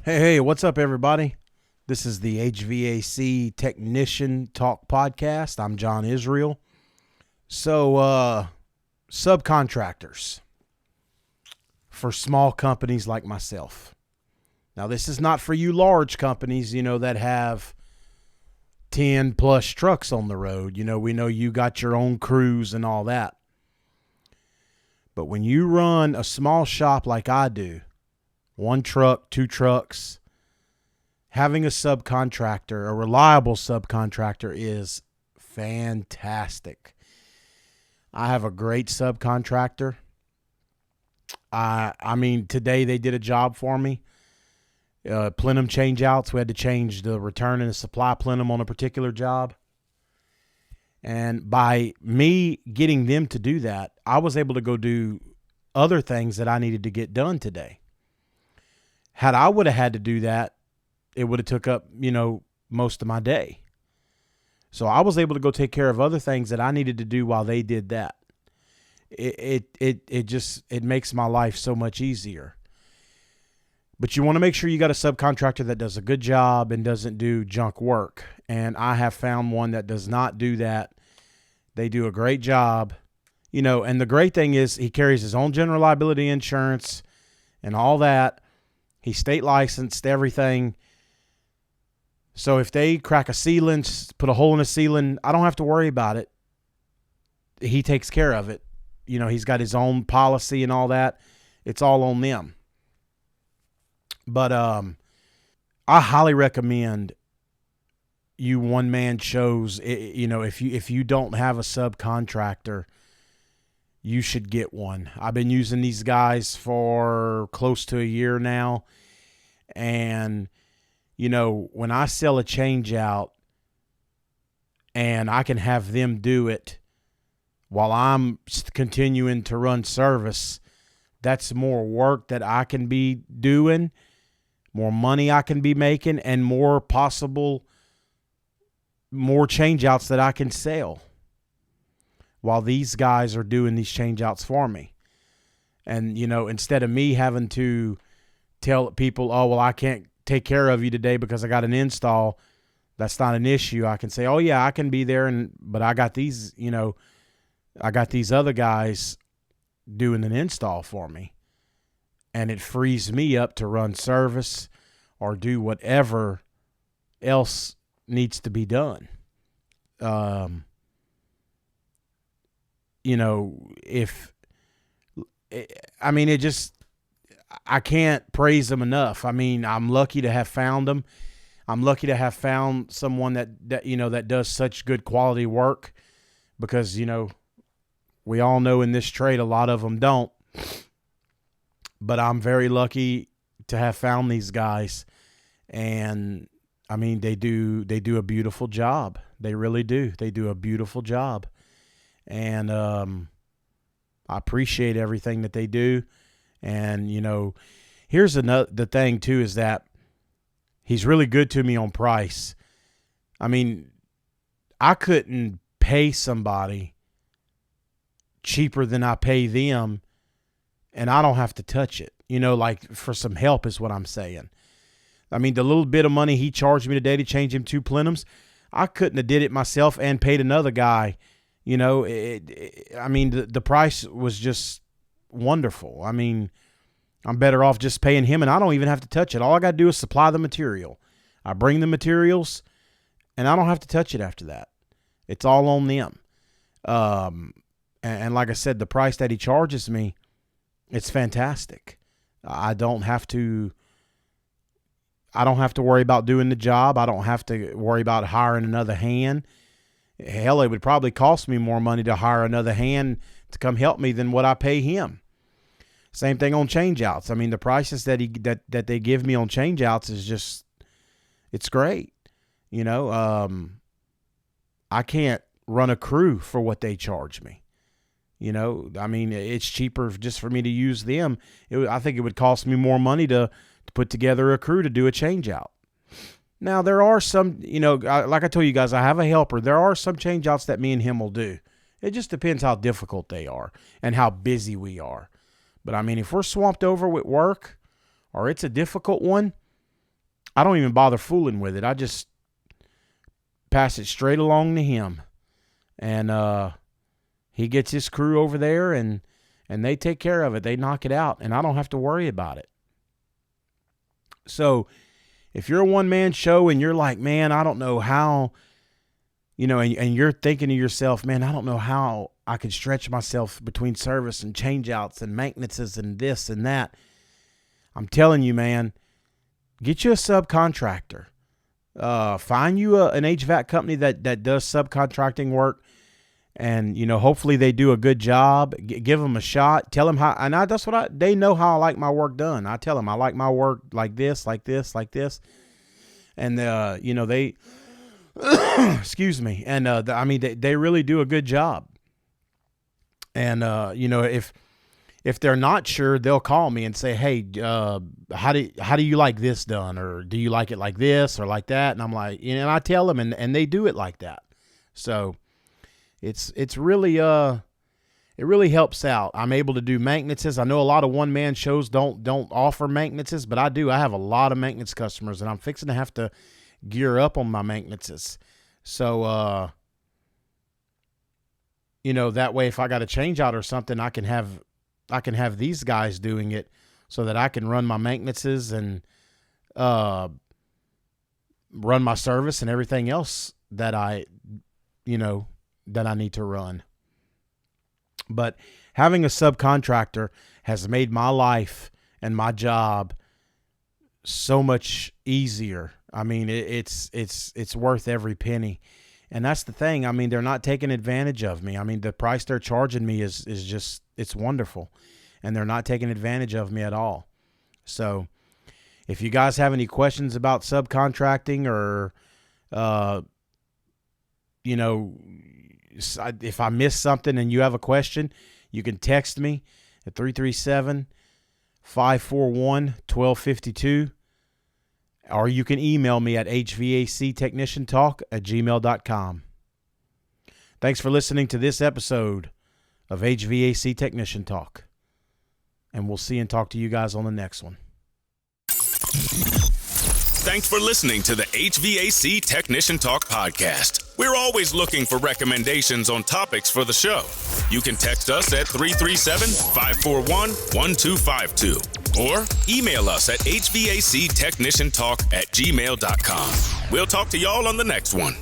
Hey, what's up, everybody? This is the HVAC Technician Talk Podcast. I'm John Israel. So, subcontractors for small companies like myself. Now, this is not for you large companies, that have 10 plus trucks on the road. We know you got your own crews and all that. But when you run a small shop like I do, 1 truck, 2 trucks, having a subcontractor, a reliable subcontractor, is fantastic. I have a great subcontractor. Today they did a job for me. Plenum changeouts. We had to change the return and the supply plenum on a particular job. And by me getting them to do that, I was able to go do other things that I needed to get done today. Had I would have had to do that, it would have took up, most of my day. So I was able to go take care of other things that I needed to do while they did that. It makes my life so much easier. But you want to make sure you got a subcontractor that does a good job and doesn't do junk work. And I have found one that does not do that. They do a great job, and the great thing is he carries his own general liability insurance and all that. He's state licensed, everything. So if they crack a ceiling, put a hole in a ceiling, I don't have to worry about it. He takes care of it. He's got his own policy and all that. It's all on them. But I highly recommend you one-man shows. If you don't have a subcontractor, you should get one. I've been using these guys for close to a year now. And, when I sell a change out and I can have them do it while I'm continuing to run service, that's more work that I can be doing, more money I can be making, and more change outs that I can sell while these guys are doing these change outs for me. And, instead of me having to tell people, oh, well, I can't take care of you today because I got an install, that's not an issue. I can say, oh, yeah, I can be there, but I got these, I got these other guys doing an install for me. And it frees me up to run service or do whatever else needs to be done. I can't praise them enough. I'm lucky to have found them. I'm lucky to have found someone that does such good quality work, because, we all know in this trade, a lot of them don't. But I'm very lucky to have found these guys. And they do a beautiful job. They really do. They do a beautiful job. And I appreciate everything that they do. And, here's the thing, too, is that he's really good to me on price. I couldn't pay somebody cheaper than I pay them, and I don't have to touch it, like for some help is what I'm saying. The little bit of money he charged me today to change him 2 plenums, I couldn't have did it myself and paid another guy. The price was just wonderful. I'm better off just paying him, and I don't even have to touch it. All I got to do is supply the material. I bring the materials, and I don't have to touch it after that. It's all on them. And like I said, the price that he charges me, it's fantastic. I don't have to worry about doing the job. I don't have to worry about hiring another hand. Hell, it would probably cost me more money to hire another hand to come help me than what I pay him. Same thing on changeouts. The prices that they give me on changeouts is just, it's great. I can't run a crew for what they charge me. It's cheaper just for me to use them. I think it would cost me more money to put together a crew to do a changeout. Now, there are some, like I told you guys, I have a helper. There are some change outs that me and him will do. It just depends how difficult they are and how busy we are. But, I mean, if we're swamped over with work or it's a difficult one, I don't even bother fooling with it. I just pass it straight along to him. And he gets his crew over there, and they take care of it. They knock it out, and I don't have to worry about it. So if you're a one-man show and you're like, man, I don't know how, and you're thinking to yourself, man, I don't know how I can stretch myself between service and change-outs and maintenances and this and that. I'm telling you, man, get you a subcontractor. Find you an HVAC company that does subcontracting work, and hopefully they do a good job. Give them a shot. Tell them how, and they know how I like my work done. I tell them I like my work like this, like this, like this, and they, excuse me, and they really do a good job. And if they're not sure, they'll call me and say, hey, how do you like this done? Or do you like it like this or like that? And I'm like, and I tell them, and they do it like that. So it's really, it really helps out. I'm able to do maintenances. I know a lot of one-man shows don't offer maintenances, but I do. I have a lot of maintenance customers, and I'm fixing to have to gear up on my maintenances. So, that way if I got a change out or something, I can have these guys doing it so that I can run my maintenances and run my service and everything else that I need to run. But having a subcontractor has made my life and my job so much easier. I mean, it's worth every penny. And that's the thing. I mean, they're not taking advantage of me. I mean, the price they're charging me is just, it's wonderful. And they're not taking advantage of me at all. So if you guys have any questions about subcontracting or, if I missed something and you have a question, you can text me at 337-541-1252. Or you can email me at hvactechniciantalk@gmail.com. Thanks for listening to this episode of HVAC Technician Talk. And we'll see and talk to you guys on the next one. Thanks for listening to the HVAC Technician Talk podcast. We're always looking for recommendations on topics for the show. You can text us at 337-541-1252 or email us at hvactechniciantalk@gmail.com. We'll talk to y'all on the next one.